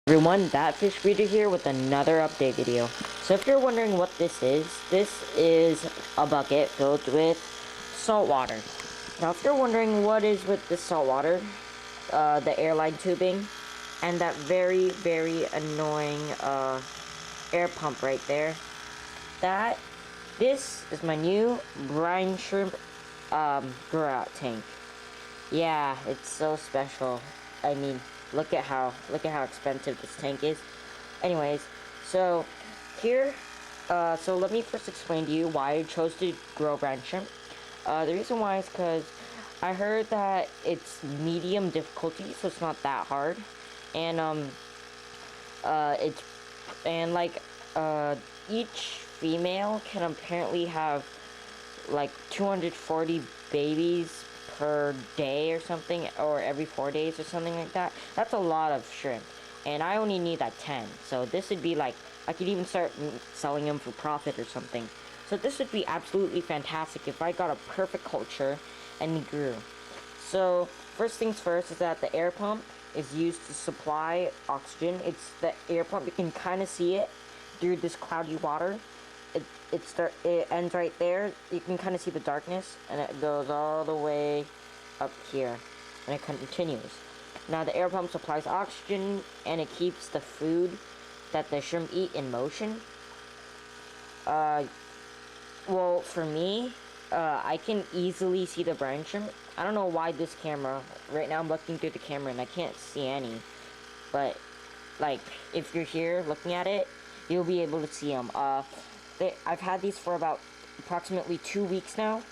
Everyone, that fish breeder here with another update video. So if you're wondering what this is a bucket filled with salt water. Now if you're wondering what is with the salt water, the airline tubing, and that very annoying air pump right there, this is my new brine shrimp grow out tank. Yeah, it's so special. I mean, look at how expensive this tank is. Anyways, so here, so let me first explain to you why I chose to grow brine shrimp. The reason why is because I heard that it's medium difficulty, so it's not that hard, and it's each female can apparently have like 240 babies per day or something, or every 4 days or something like that. That's a lot of shrimp, and I only need like 10, so this would be like, I could even start selling them for profit or something. So this would be absolutely fantastic if I got a perfect culture and it grew. So first things first is that the air pump is used to supply oxygen. It's the air pump, you can kind of see it through this cloudy water. It ends right there. You can kind of see the darkness, and it goes all the way up here, and it continues. Now the air pump supplies oxygen, and it keeps the food that the shrimp eat in motion. Well, for me, I can easily see the brine shrimp. I don't know why this camera, right now I'm looking through the camera and I can't see any, but like if you're here looking at it, you'll be able to see them. I've had these for about approximately 2 weeks now,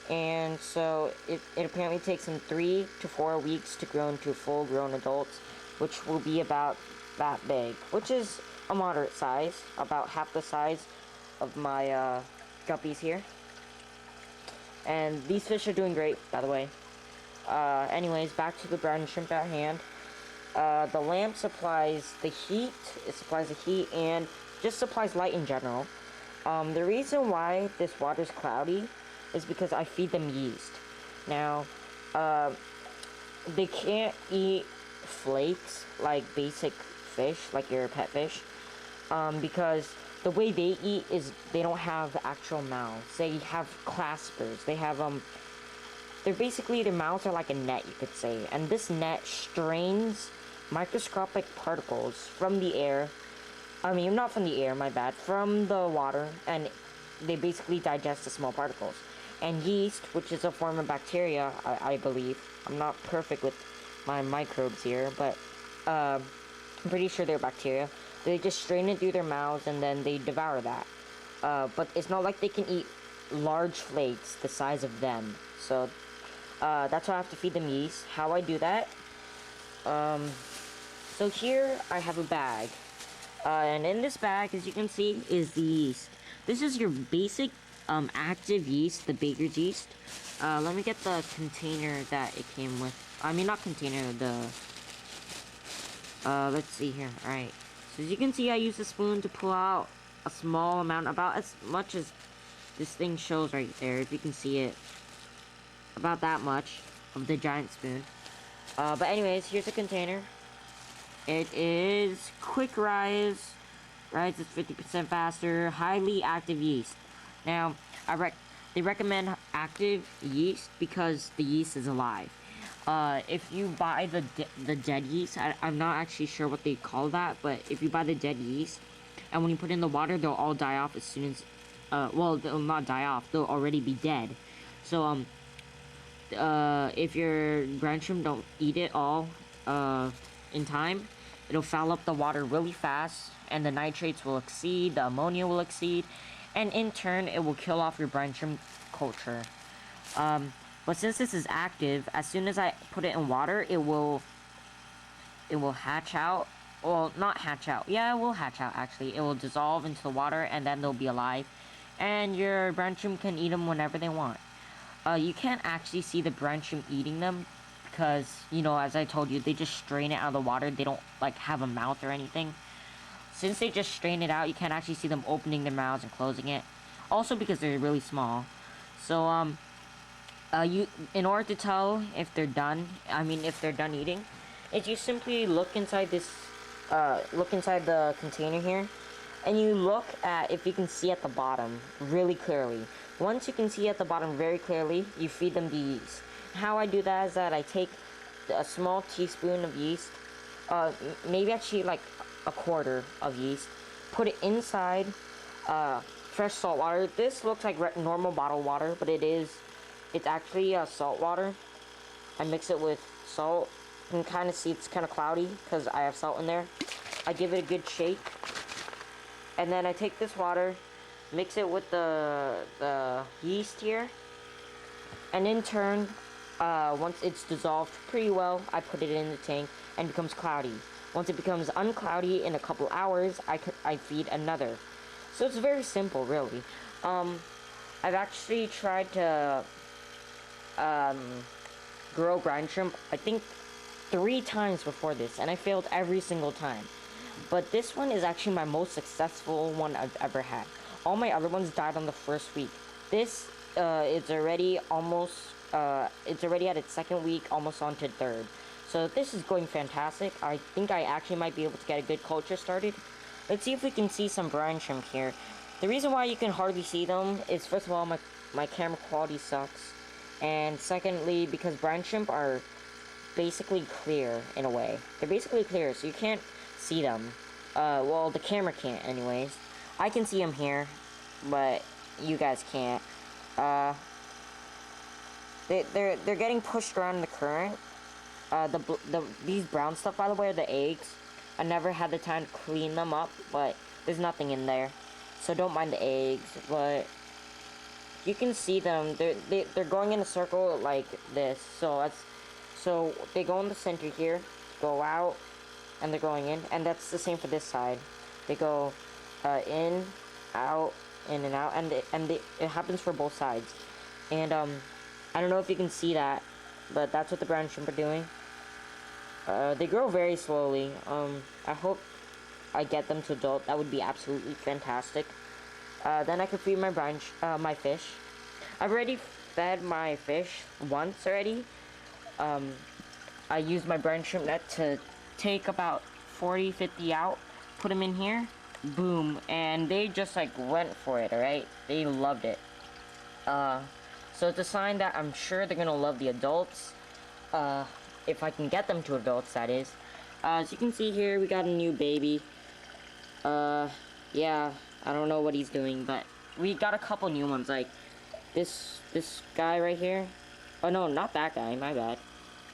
and so it apparently takes them 3 to 4 weeks to grow into full grown adults, which will be about that big, which is a moderate size, about half the size of my guppies here. And these fish are doing great, by the way. Anyways, back to the brine shrimp at hand. The lamp supplies the heat, and just supplies light in general. The reason why this water's cloudy is because I feed them yeast. Now, they can't eat flakes like basic fish, like your pet fish, because the way they eat is they don't have actual mouths. They have claspers. They have, they're basically, their mouths are like a net, you could say. And this net strains microscopic particles from the air. I mean, not from the air, my bad. From the water, and they basically digest the small particles. And yeast, which is a form of bacteria, I believe. I'm not perfect with my microbes here, but I'm pretty sure they're bacteria. They just strain it through their mouths, and then they devour that. But it's not like they can eat large flakes the size of them. So that's why I have to feed them yeast. How I do that? So here I have a bag. And in this bag, as you can see, is the yeast. This is your basic active yeast, the baker's yeast. Let me get the container that it came with. I mean, not container, let's see here. Alright. So as you can see, I use a spoon to pull out a small amount, about as much as this thing shows right there. If you can see it. About that much of the giant spoon. But anyways, here's a container. It is quick rise. Rises 50% faster. Highly active yeast. Now, they recommend active yeast because the yeast is alive. If you buy the dead yeast, I'm not actually sure what they call that, but if you buy the dead yeast, and when you put in the water, they'll all die off as soon as, well, they'll not die off. They'll already be dead. So, if your brine shrimp don't eat it all, in time, it'll foul up the water really fast, and the nitrates will exceed, the ammonia will exceed, and in turn, it will kill off your brine shrimp culture. But since this is active, as soon as I put it in water, it will hatch out. Well, not hatch out. Yeah, it will hatch out, actually. It will dissolve into the water, and then they'll be alive. And your brine shrimp can eat them whenever they want. You can't actually see the brine shrimp eating them, because, you know, as I told you, they just strain it out of the water. They don't, like, have a mouth or anything. Since they just strain it out, you can't actually see them opening their mouths and closing it. Also because they're really small. So, in order to tell if they're done, if they're done eating, is you simply look inside this look inside the container here, and you look at if you can see at the bottom really clearly. Once you can see at the bottom very clearly, you feed them the yeast. How I do that is that I take a small teaspoon of yeast, maybe actually like a quarter of yeast, put it inside fresh salt water. This looks like normal bottled water, but it's actually salt water. I mix it with salt. You can kind of see it's kind of cloudy because I have salt in there. I give it a good shake, and then I take this water, mix it with the yeast here, and in turn, once it's dissolved pretty well, I put it in the tank and it becomes cloudy. Once it becomes uncloudy in a couple hours, I feed another. So it's very simple, really. I've actually tried to grow brine shrimp, I think 3 times before this, and I failed every single time. But this one is actually my most successful one I've ever had. All my other ones died on the first week. This is already almost, it's already at its 2nd week, almost on to 3rd. So this is going fantastic. I think I actually might be able to get a good culture started. Let's see if we can see some brine shrimp here. The reason why you can hardly see them is, first of all, my camera quality sucks. And secondly, because brine shrimp are basically clear in a way. They're basically clear, so you can't see them. Well, the camera can't anyways. I can see them here, but you guys can't. They're getting pushed around in the current. These brown stuff, by the way, are the eggs. I never had the time to clean them up, but there's nothing in there, so don't mind the eggs. But you can see them. They're going in a circle like this. So they go in the center here, go out, and they're going in, and that's the same for this side. They go in, out, in and out, and it happens for both sides. And I don't know if you can see that, but that's what the brown shrimp are doing. They grow very slowly. I hope I get them to adult. That would be absolutely fantastic. Then I can feed my fish. I've already fed my fish once already. I used my brine shrimp net to take about 40-50 out, put them in here, boom, and they just like went for it. Alright, they loved it. So it's a sign that I'm sure they're gonna love the adults. If I can get them to adults, that is. As you can see here, we got a new baby. Yeah, I don't know what he's doing, but we got a couple new ones, like this guy right here. Oh no, not that guy, my bad.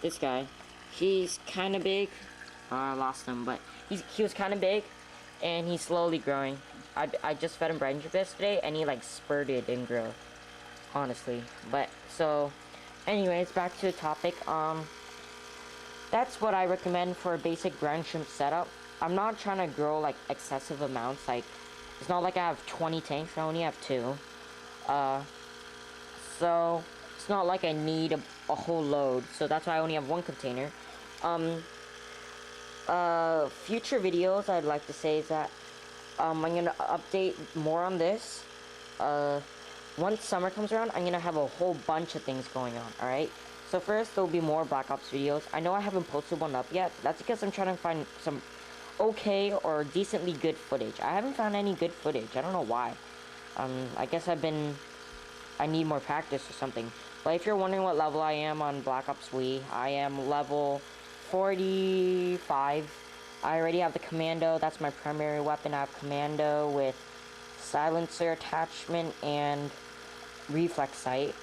This guy. He's kind of big. I lost him, but he was kind of big, and he's slowly growing. I just fed him brine shrimp yesterday, and he like spurted in growth, honestly. But so, anyways, back to the topic. That's what I recommend for a basic brine shrimp setup. I'm not trying to grow like excessive amounts. Like, it's not like I have 20 tanks. I only have 2. So it's not like I need a whole load. So that's why I only have 1 container. Future videos, I'd like to say is that I'm gonna update more on this. Once summer comes around, I'm gonna have a whole bunch of things going on. All right. So first, there'll be more Black Ops videos. I know I haven't posted one up yet. That's because I'm trying to find some okay or decently good footage. I haven't found any good footage. I don't know why. I guess I need more practice or something. But if you're wondering what level I am on Black Ops Wii, I am level 45. I already have the commando. That's my primary weapon. I have commando with silencer attachment and reflex sight.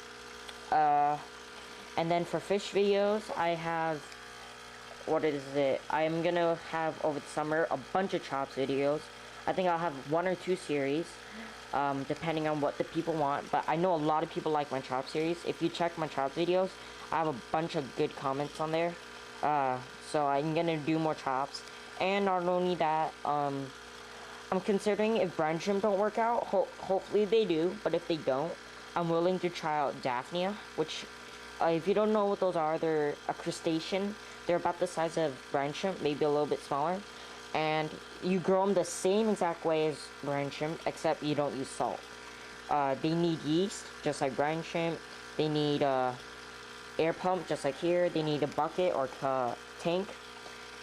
And then for fish videos, I have, what is it? I'm gonna have over the summer a bunch of chops videos. I think I'll have 1 or 2 series, depending on what the people want. But I know a lot of people like my chop series. If you check my chop videos, I have a bunch of good comments on there. So I'm gonna do more chops. And not only that, I'm considering if brine shrimp don't work out, hopefully they do, but if they don't, I'm willing to try out Daphnia, which, if you don't know what those are, they're a crustacean. They're about the size of brine shrimp, maybe a little bit smaller. And you grow them the same exact way as brine shrimp, except you don't use salt. They need yeast, just like brine shrimp. They need air pump, just like here. They need a bucket or tank.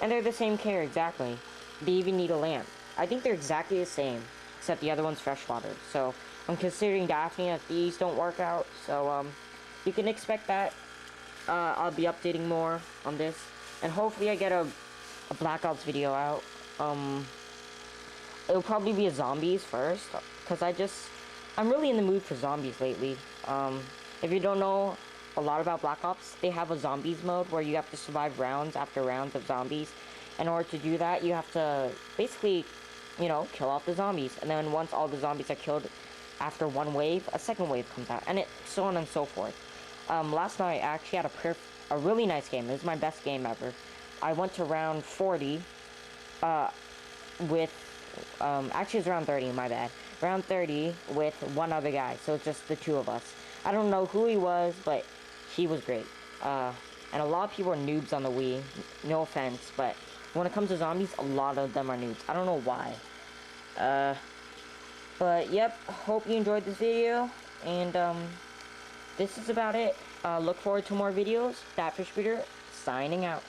And they're the same care, exactly. they even need a lamp. I think they're exactly the same, except the other one's freshwater. So I'm considering Daphne if these don't work out. So you can expect that. I'll be updating more on this, and hopefully I get a Black Ops video out. It'll probably be a zombies first, because I'm really in the mood for zombies lately. If you don't know a lot about Black Ops, they have a zombies mode where you have to survive rounds after rounds of zombies. In order to do that, you have to basically, you know, kill off the zombies. And then once all the zombies are killed after one wave, a second wave comes out. And so on and so forth. Last night, I actually had a really nice game. It was my best game ever. I went to round 40 with... actually, it's round 30, my bad. Round 30 with one other guy. So it's just the two of us. I don't know who he was, but he was great. And a lot of people are noobs on the Wii. No offense, but when it comes to zombies, a lot of them are noobs. I don't know why. But yep, hope you enjoyed this video. And this is about it. Look forward to more videos. That Fish Breeder, signing out.